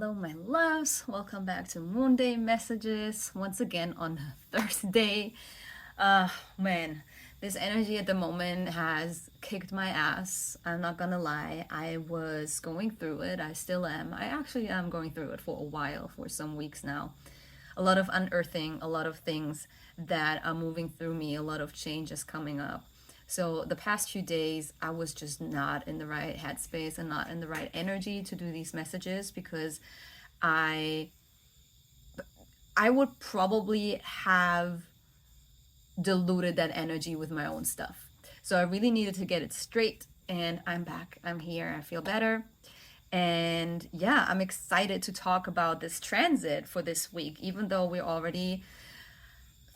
Hello, my loves. Welcome back to Moon Day Messages once again on Thursday. Man, this energy at the moment has kicked my ass. I'm not gonna lie. I was going through it. I still am. I actually am going through it for a while, for some weeks now. A lot of unearthing, a lot of things that are moving through me, a lot of changes coming up. So the past few days, I was just not in the right headspace and not in the right energy to do these messages because I I would probably have diluted that energy with my own stuff. So I really needed to get it straight, and I'm back. I'm here. I feel better. And yeah, I'm excited to talk about this transit for this week, even though we're already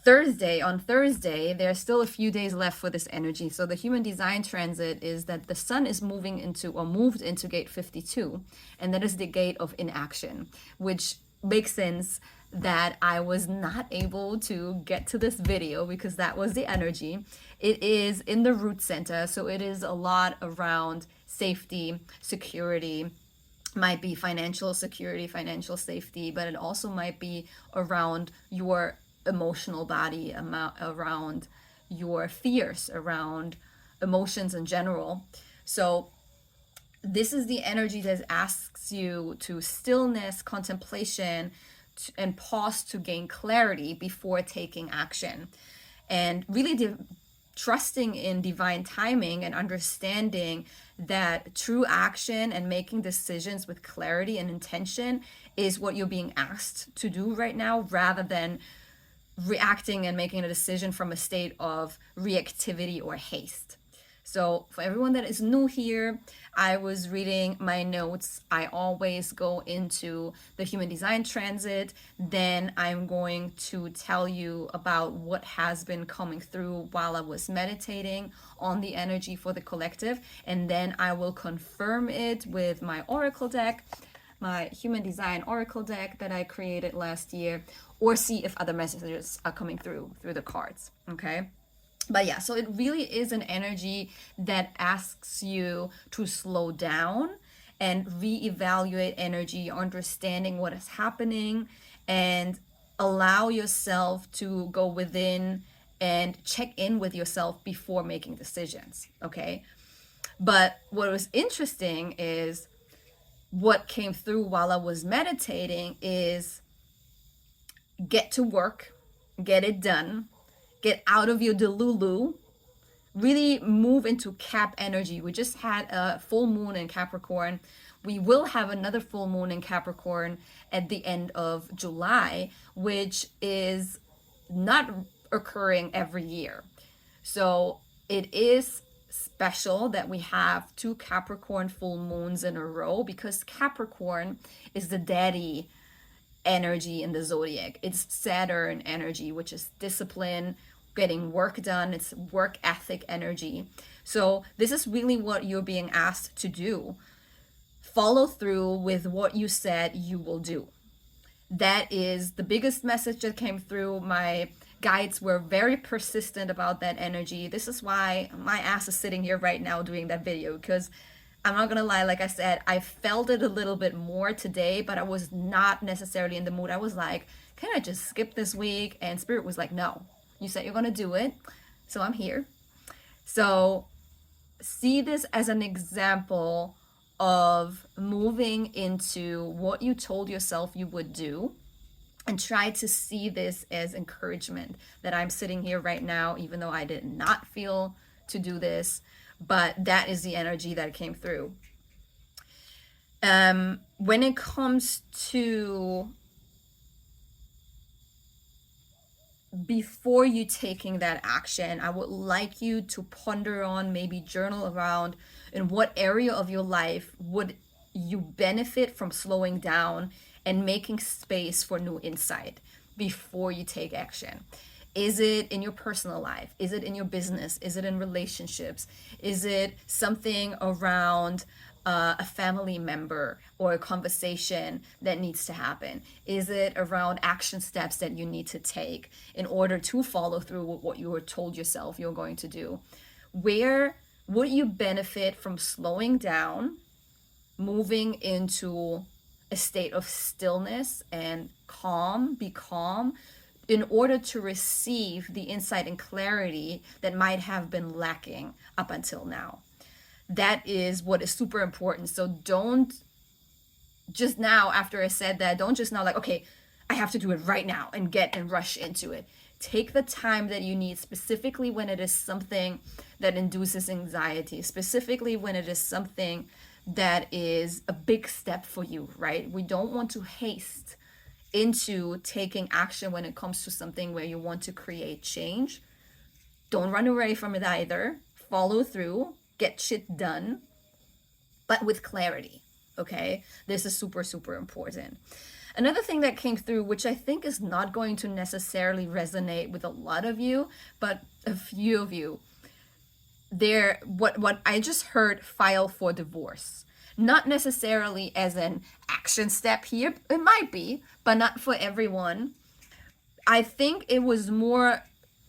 on Thursday, there's still a few days left for this energy. So the human design transit is that the sun is moving into or moved into gate 52, and that is the gate of inaction, which makes sense that I was not able to get to this video because that was the energy. It is in the root center, so it is a lot around safety, security, might be financial security, financial safety, but it also might be around your emotional body, around your fears, around emotions in general. So this is the energy that asks you to stillness, contemplation, and pause to gain clarity before taking action. And really trusting in divine timing and understanding that true action and making decisions with clarity and intention is what you're being asked to do right now, rather than reacting and making a decision from a state of reactivity or haste. So for everyone that is new here, I was reading my notes. I always go into the human design transit. Then I'm going to tell you about what has been coming through while I was meditating on the energy for the collective. And then I will confirm it with my oracle deck, my human design oracle deck that I created last year, or see if other messages are coming through the cards. Okay. But yeah, so it really is an energy that asks you to slow down and reevaluate energy, understanding what is happening, and allow yourself to go within and check in with yourself before making decisions. Okay. But what was interesting is what came through while I was meditating is get to work, get it done, get out of your delulu, really move into Cap energy. We just had a full moon in Capricorn. We will have another full moon in Capricorn at the end of July, which is not occurring every year. So it is special that we have two Capricorn full moons in a row, because Capricorn is the daddy energy in the zodiac. It's Saturn energy, which is discipline, getting work done. It's work ethic energy. So this is really what you're being asked to do. Follow through with what you said you will do. That is the biggest message that came through. My guides were very persistent about that energy. This is why my ass is sitting here right now doing that video, because I'm not gonna lie, like I said, I felt it a little bit more today, but I was not necessarily in the mood. I was like, can I just skip this week? And Spirit was like, no, you said you're gonna do it, so I'm here. So see this as an example of moving into what you told yourself you would do, and try to see this as encouragement that I'm sitting here right now, even though I did not feel to do this, but that is the energy that came through. When it comes to before you taking that action, I would like you to ponder on, maybe journal around, in what area of your life would you benefit from slowing down and making space for new insight before you take action. Is it in your personal life? Is it in your business? Is it in relationships? Is it something around a family member or a conversation that needs to happen? Is it around action steps that you need to take in order to follow through with what you were told yourself you're going to do? Where would you benefit from slowing down, moving into a state of stillness and calm, be calm, in order to receive the insight and clarity that might have been lacking up until now. That is what is super important. So don't just now, after I said that, don't just now like, okay, I have to do it right now and get and rush into it. Take the time that you need, specifically when it is something that induces anxiety, specifically when it is something that is a big step for you, right? We don't want to haste into taking action when it comes to something where you want to create change. Don't run away from it either. Follow through, get shit done, but with clarity. Okay, this is super, super important. Another thing that came through, which I think is not going to necessarily resonate with a lot of you, but a few of you, what I just heard, file for divorce. Not necessarily as an action step here, it might be, but not for everyone. I think it was more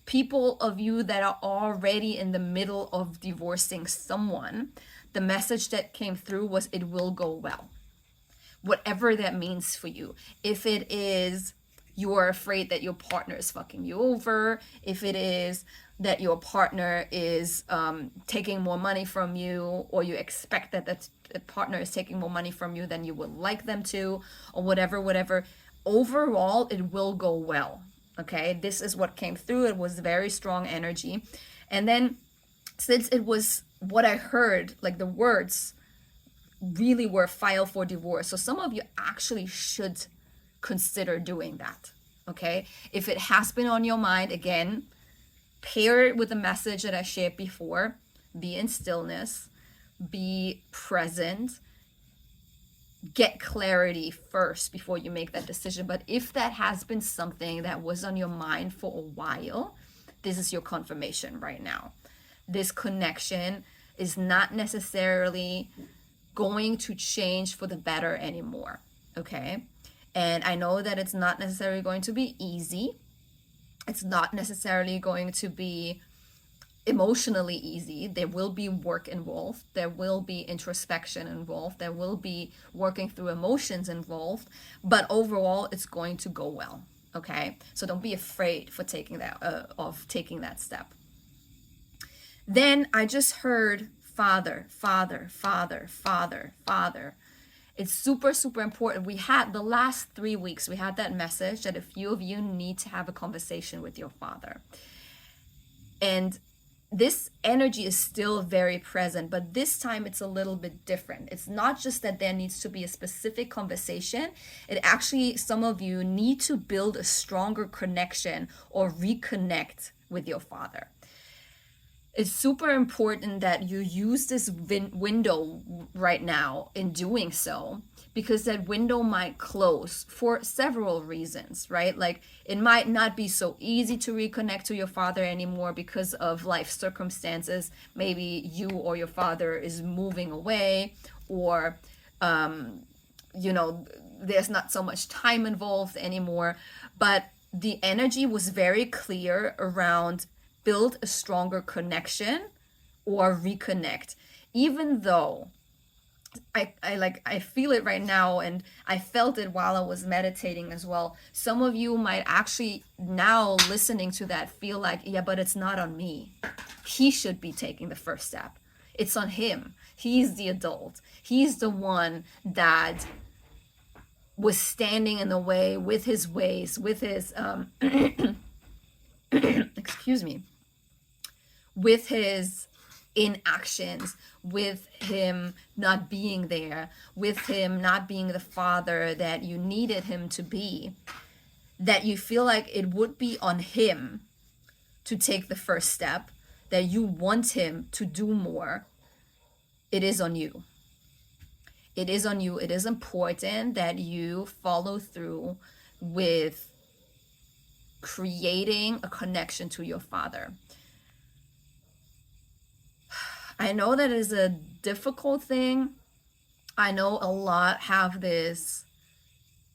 people of you that are already in the middle of divorcing someone. The message that came through was it will go well. Whatever that means for you. If it is you're afraid that your partner is fucking you over, if it is that your partner is taking more money from you, or you expect that that partner is taking more money from you than you would like them to, or whatever, overall it will go well. Okay, this is what came through. It was very strong energy. And then since it was what I heard, like the words really were file for divorce, so some of you actually should consider doing that. Okay, if it has been on your mind, again, pair it with the message that I shared before. Be in stillness, be present, get clarity first before you make that decision. But if that has been something that was on your mind for a while, this is your confirmation right now. This connection is not necessarily going to change for the better anymore. Okay, and I know that it's not necessarily going to be easy. It's not necessarily going to be emotionally easy. There will be work involved. There will be introspection involved. There will be working through emotions involved. But overall, it's going to go well. Okay, so don't be afraid for taking that step. Then I just heard Father, Father, Father, Father, Father. It's super, super important. We had the last 3 weeks, we had that message that a few of you need to have a conversation with your father. And this energy is still very present, but this time it's a little bit different. It's not just that there needs to be a specific conversation. It actually, some of you need to build a stronger connection or reconnect with your father. It's super important that you use this window right now in doing so, because that window might close for several reasons, right? Like it might not be so easy to reconnect to your father anymore because of life circumstances. Maybe you or your father is moving away, or, there's not so much time involved anymore. But the energy was very clear around build a stronger connection or reconnect. Even though I feel it right now, and I felt it while I was meditating as well. Some of you might actually now listening to that feel like, yeah, but it's not on me. He should be taking the first step. It's on him. He's the adult. He's the one that was standing in the way with his ways, with his excuse me, with his inactions, with him not being there, with him not being the father that you needed him to be, that you feel like it would be on him to take the first step, that you want him to do more. It is on you. It is on you. It is important that you follow through with creating a connection to your father. I know that is a difficult thing. I know a lot have this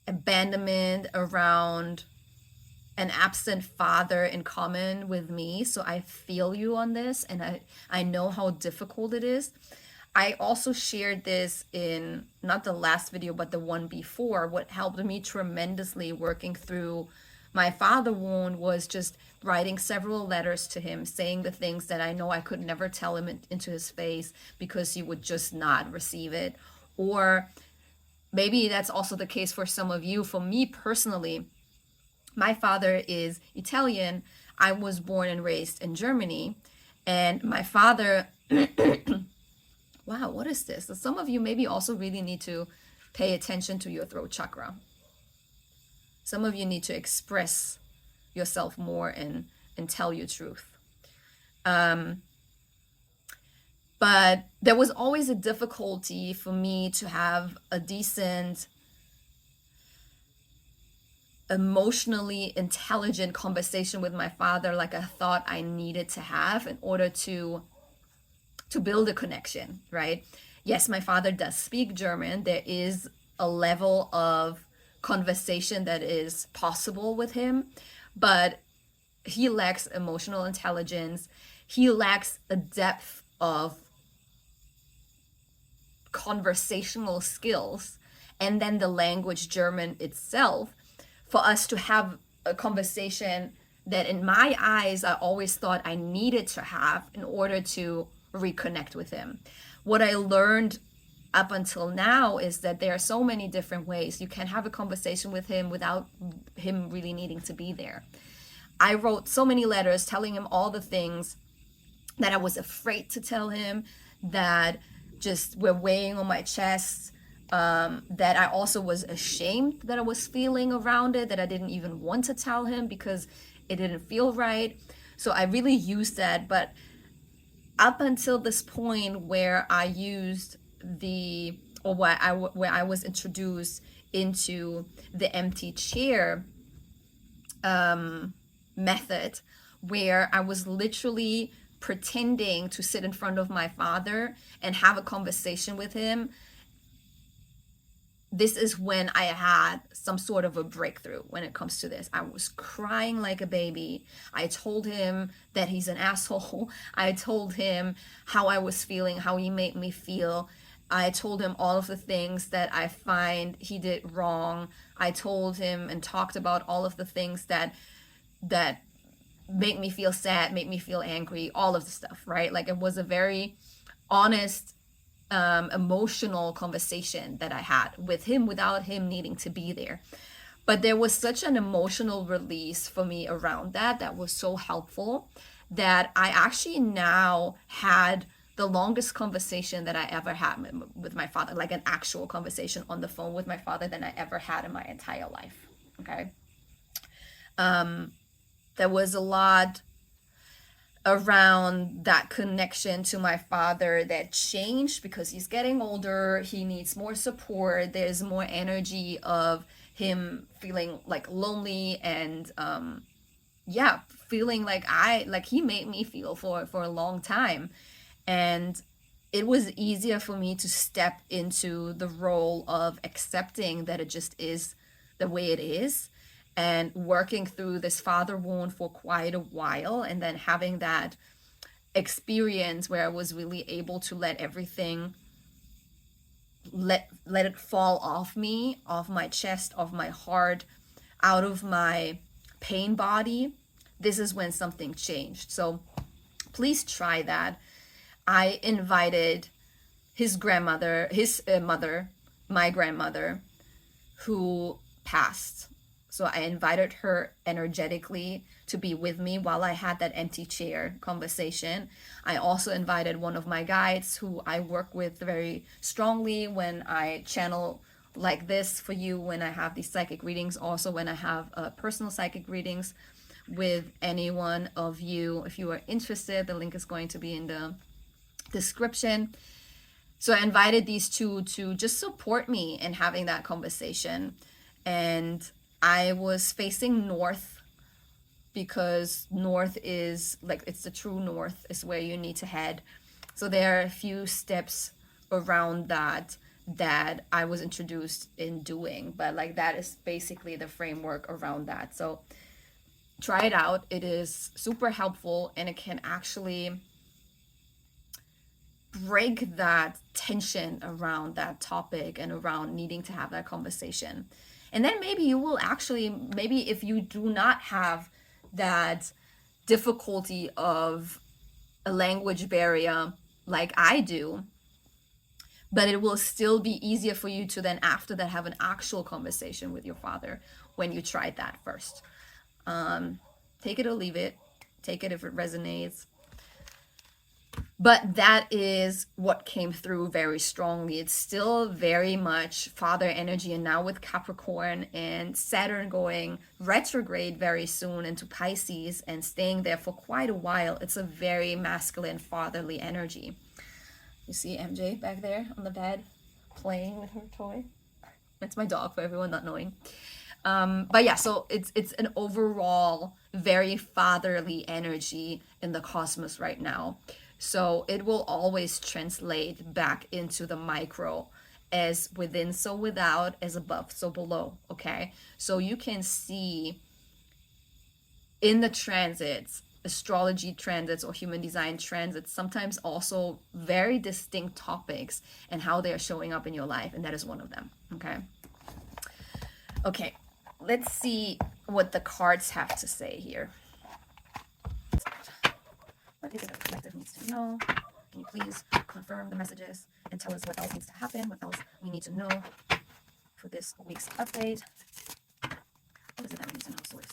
abandonment around an absent father in common with me. So I feel you on this, and I know how difficult it is. I also shared this in not the last video, but the one before. What helped me tremendously working through my father wound was just writing several letters to him, saying the things that I know I could never tell him into his face because he would just not receive it. Or maybe that's also the case for some of you. For me personally, my father is Italian. I was born and raised in Germany. And my father, wow, what is this? So some of you maybe also really need to pay attention to your throat chakra. Some of you need to express yourself more and tell your truth. But there was always a difficulty for me to have a decent, emotionally intelligent conversation with my father like I thought I needed to have in order to build a connection, right? Yes, my father does speak German. There is a level of conversation that is possible with him, but he lacks emotional intelligence. He lacks a depth of conversational skills, and then the language German itself, for us to have a conversation that in my eyes I always thought I needed to have in order to reconnect with him. What I learned up until now is that there are so many different ways you can have a conversation with him without him really needing to be there. I wrote so many letters telling him all the things that I was afraid to tell him, that just were weighing on my chest, that I also was ashamed that I was feeling around it, that I didn't even want to tell him because it didn't feel right. So I really used that. But up until this point where I used where I was introduced into the empty chair method, where I was literally pretending to sit in front of my father and have a conversation with him, this is when I had some sort of a breakthrough when it comes to this. I was crying like a baby. I told him that he's an asshole. I told him how I was feeling, how he made me feel. I told him all of the things that I find he did wrong. I told him and talked about all of the things that make me feel sad, make me feel angry, all of the stuff, right? Like, it was a very honest, emotional conversation that I had with him without him needing to be there. But there was such an emotional release for me around that was so helpful, that I actually now had the longest conversation that I ever had with my father, like an actual conversation on the phone with my father, than I ever had in my entire life. Okay. There was a lot around that connection to my father that changed because he's getting older. He needs more support. There's more energy of him feeling like lonely and feeling like he made me feel for a long time. And it was easier for me to step into the role of accepting that it just is the way it is, and working through this father wound for quite a while, and then having that experience where I was really able to let everything, let it fall off me, off my chest, off my heart, out of my pain body. This is when something changed. So please try that. I invited his grandmother, his mother, my grandmother, who passed. So I invited her energetically to be with me while I had that empty chair conversation. I also invited one of my guides who I work with very strongly when I channel like this for you, when I have these psychic readings, also when I have personal psychic readings with any one of you. If you are interested, the link is going to be in the description. So I invited these two to just support me in having that conversation. And I was facing north because north is like, it's the true north, is where you need to head. So there are a few steps around that I was introduced in doing, but like that is basically the framework around that. So try it out. It is super helpful, and it can actually break that tension around that topic and around needing to have that conversation. And then maybe you will actually, maybe if you do not have that difficulty of a language barrier like I do, but it will still be easier for you to then after that have an actual conversation with your father when you tried that first. Take it or leave it. Take it if it resonates. But that is what came through very strongly. It's still very much father energy. And now with Capricorn and Saturn going retrograde very soon into Pisces and staying there for quite a while, it's a very masculine, fatherly energy. You see MJ back there on the bed playing with her toy? That's my dog for everyone not knowing. But yeah, so it's an overall very fatherly energy in the cosmos right now. So it will always translate back into the micro as within, so without, as above, so below. Okay, so you can see in the transits, astrology transits or human design transits, sometimes also very distinct topics and how they are showing up in your life, and that is one of them. Okay, let's see what the cards have to say here. What is it that the collective needs to know? Can you please confirm the messages and tell us what else needs to happen, what else we need to know for this week's update? What is it that we need to know, Source?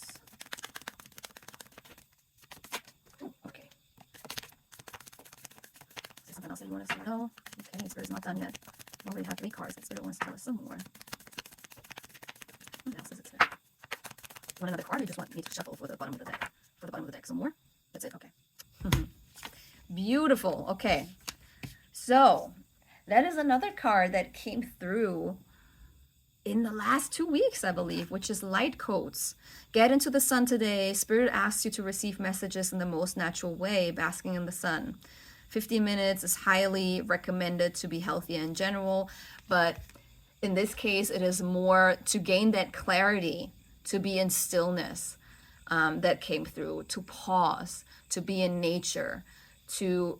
Okay. Is there something else that you want us to know? Okay, Spirit's not done yet. We already have 3 cards. The Spirit wants to tell us some more. What else is it, Spirit? You want another card, or you just want me to shuffle for the bottom of the deck? For the bottom of the deck, some more? That's it? Okay. Beautiful. Okay. So that is another card that came through in the last 2 weeks, I believe, which is light codes. Get into the sun today. Spirit asks you to receive messages in the most natural way, basking in the sun. 50 minutes is highly recommended to be healthier in general, but in this case, it is more to gain that clarity, to be in stillness, that came through, to pause, to be in nature, to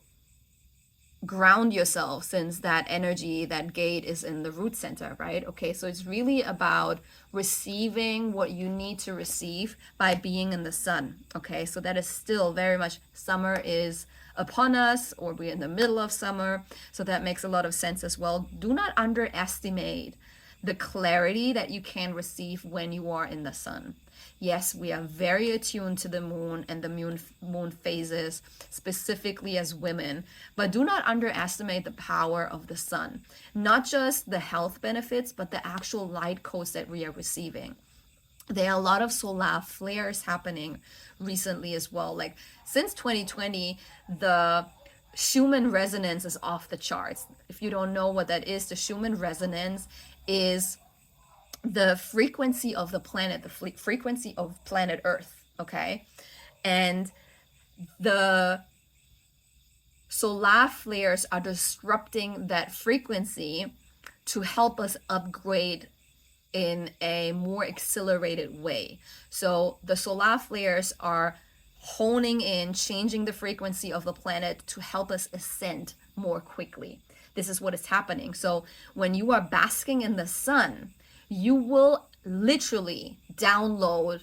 ground yourself, since that energy, that gate is in the root center, right? Okay, so it's really about receiving what you need to receive by being in the sun. Okay, so that is still very much, summer is upon us, or we're in the middle of summer, so that makes a lot of sense as well. Do not underestimate the clarity that you can receive when you are in the sun. Yes, we are very attuned to the moon and the moon phases, specifically as women, but do not underestimate the power of the sun. Not just the health benefits, but the actual light codes that we are receiving. There are a lot of solar flares happening recently as well. Like since 2020, the Schumann resonance is off the charts. If you don't know what that is, the Schumann resonance is the frequency of the planet, the frequency of planet Earth, okay? And the solar flares are disrupting that frequency to help us upgrade in a more accelerated way. So the solar flares are honing in, changing the frequency of the planet to help us ascend more quickly. This is what is happening. So when you are basking in the sun, you will literally download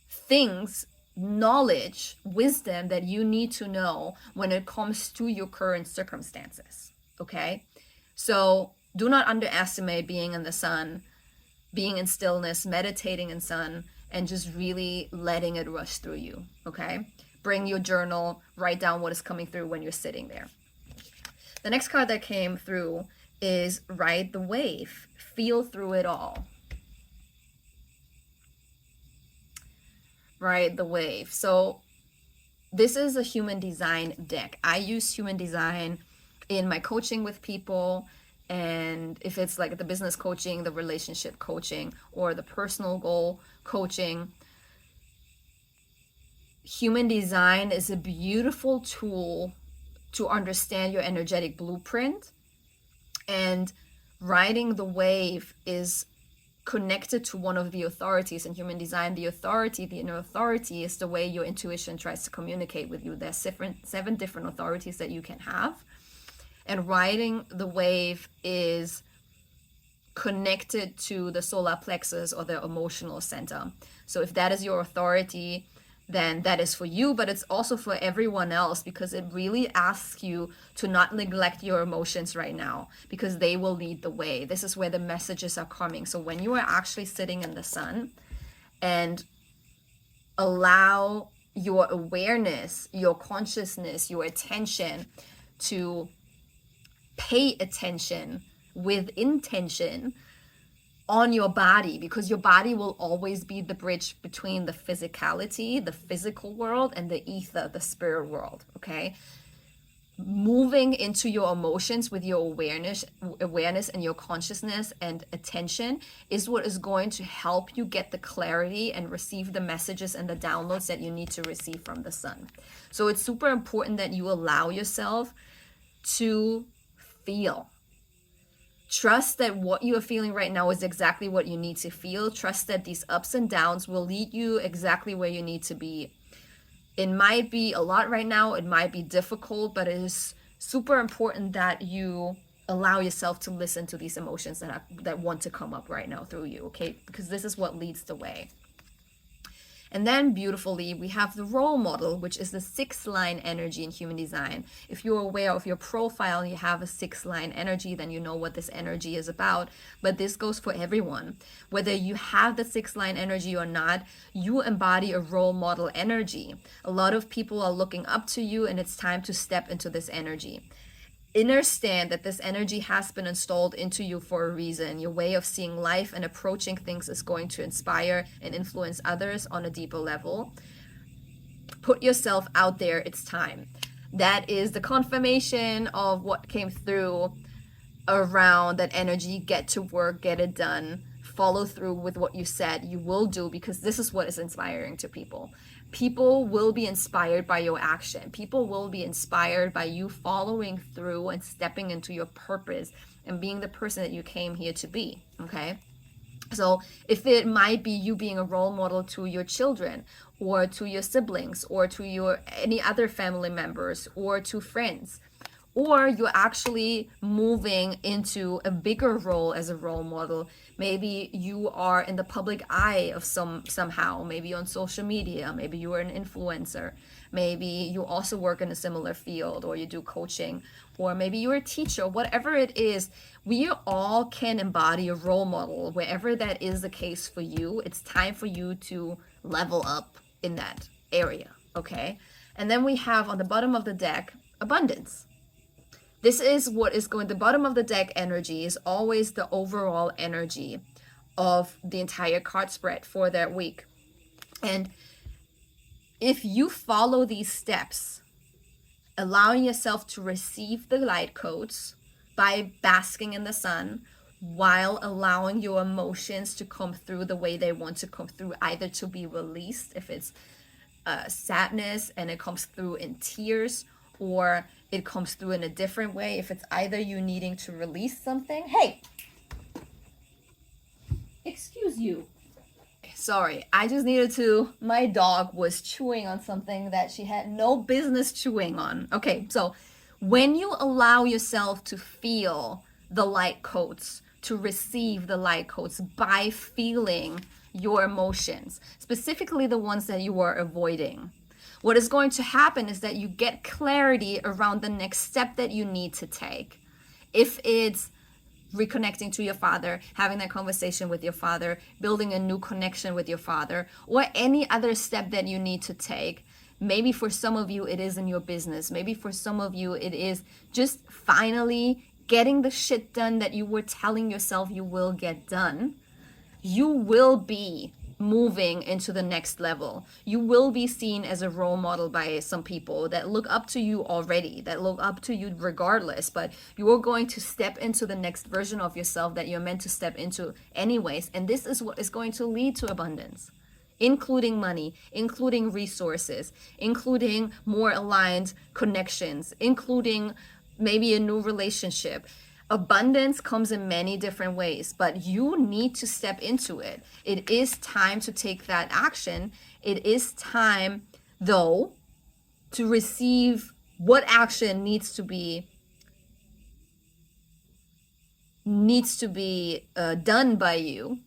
things, knowledge, wisdom that you need to know when it comes to your current circumstances. Okay? So do not underestimate being in the sun, being in stillness, meditating in sun, and just really letting it rush through you. Okay? Bring your journal, write down what is coming through when you're sitting there. The next card that came through is Ride the Wave. Feel through it all. Ride the wave. So this is a human design deck. I use human design in my coaching with people, and if it's like the business coaching, the relationship coaching, or the personal goal coaching, human design is a beautiful tool to understand your energetic blueprint. And riding the wave is connected to one of the authorities in human design. The authority, the inner authority, is the way your intuition tries to communicate with you. There's 7 different authorities that you can have. And riding the wave is connected to the solar plexus or the emotional center. So if that is your authority, then that is for you, but it's also for everyone else, because it really asks you to not neglect your emotions right now, because they will lead the way. This is where the messages are coming. So when you are actually sitting in the sun and allow your awareness, your consciousness, your attention to pay attention with intention on your body, because your body will always be the bridge between the physicality, the physical world, and the ether, the spirit world. Okay, moving into your emotions with your awareness and your consciousness and attention is what is going to help you get the clarity and receive the messages and the downloads that you need to receive from the sun. So it's super important that you allow yourself to feel. Trust that what you are feeling right now is exactly what you need to feel. Trust that these ups and downs will lead you exactly where you need to be. It might be a lot right now, it might be difficult, but it is super important that you allow yourself to listen to these emotions that want to come up right now through you, okay? Because this is what leads the way. And then beautifully, we have the role model, which is the 6-line energy in human design. If you're aware of your profile, you have a 6-line energy, then you know what this energy is about. But this goes for everyone. Whether you have the 6-line energy or not, you embody a role model energy. A lot of people are looking up to you, and it's time to step into this energy. Understand that this energy has been installed into you for a reason. Your way of seeing life and approaching things is going to inspire and influence others on a deeper level. Put yourself out there. It's time. That is the confirmation of what came through around that energy. Get to work, get it done, follow through with what you said you will do, because this is what is inspiring to people. People will be inspired by your action. People will be inspired by you following through and stepping into your purpose and being the person that you came here to be, okay? So if it might be you being a role model to your children or to your siblings or to your any other family members or to friends, or you're actually moving into a bigger role as a role model. Maybe you are in the public eye of somehow, maybe on social media, maybe you are an influencer, maybe you also work in a similar field, or you do coaching, or maybe you're a teacher. Whatever it is, we all can embody a role model. Wherever that is the case for you, it's time for you to level up in that area, okay? And then we have on the bottom of the deck, abundance. This is what is going, the bottom of the deck energy is always the overall energy of the entire card spread for that week. And if you follow these steps, allowing yourself to receive the light codes by basking in the sun, while allowing your emotions to come through the way they want to come through, either to be released, if it's sadness and it comes through in tears, or it comes through in a different way. If it's either you needing to release something. Hey, excuse you. Sorry, I just needed to, my dog was chewing on something that she had no business chewing on. Okay, so when you allow yourself to feel the light codes, to receive the light codes by feeling your emotions, specifically the ones that you are avoiding, what is going to happen is that you get clarity around the next step that you need to take. If it's reconnecting to your father, having that conversation with your father, building a new connection with your father, or any other step that you need to take. Maybe for some of you, it is in your business. Maybe for some of you, it is just finally getting the shit done that you were telling yourself you will get done. You will be moving into the next level. You will be seen as a role model by some people that look up to you already, that look up to you regardless, but you are going to step into the next version of yourself that you're meant to step into anyways. And this is what is going to lead to abundance, including money, including resources, including more aligned connections, including maybe a new relationship. Abundance comes in many different ways, but you need to step into it. It is time to take that action. It is time, though, to receive what action needs to be needs to be done by you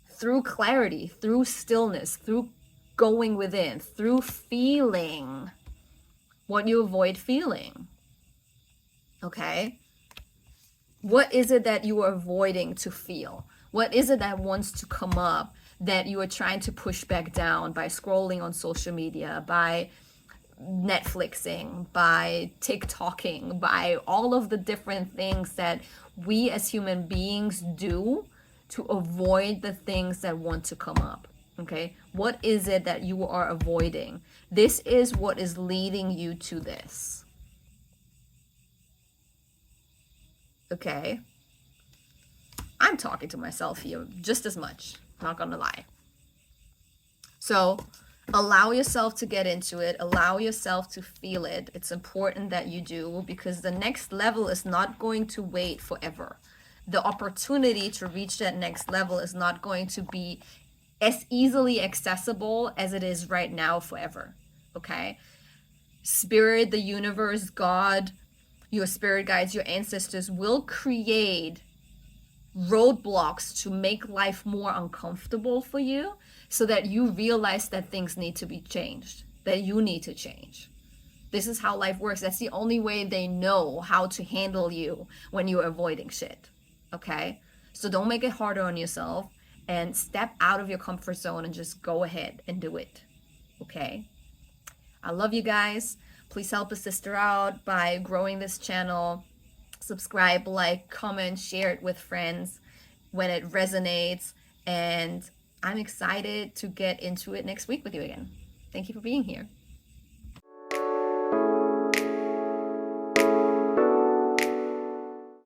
through clarity, through stillness, through going within, through feeling what you avoid feeling. Okay? What is it that you are avoiding to feel? What is it that wants to come up that you are trying to push back down by scrolling on social media, by Netflixing, by TikToking, by all of the different things that we as human beings do to avoid the things that want to come up? Okay, what is it that you are avoiding? This is what is leading you to this. Okay, I'm talking to myself here just as much, not gonna lie. So allow yourself to get into it, allow yourself to feel it. It's important that you do, because the next level is not going to wait forever. The opportunity to reach that next level is not going to be as easily accessible as it is right now forever. Okay? Spirit, the universe, God, your spirit guides, your ancestors will create roadblocks to make life more uncomfortable for you, so that you realize that things need to be changed, that you need to change. This is how life works. That's the only way they know how to handle you when you're avoiding shit. Okay? So don't make it harder on yourself, and step out of your comfort zone and just go ahead and do it. Okay? I love you guys. Please help a sister out by growing this channel. Subscribe, like, comment, share it with friends when it resonates. And I'm excited to get into it next week with you again. Thank you for being here.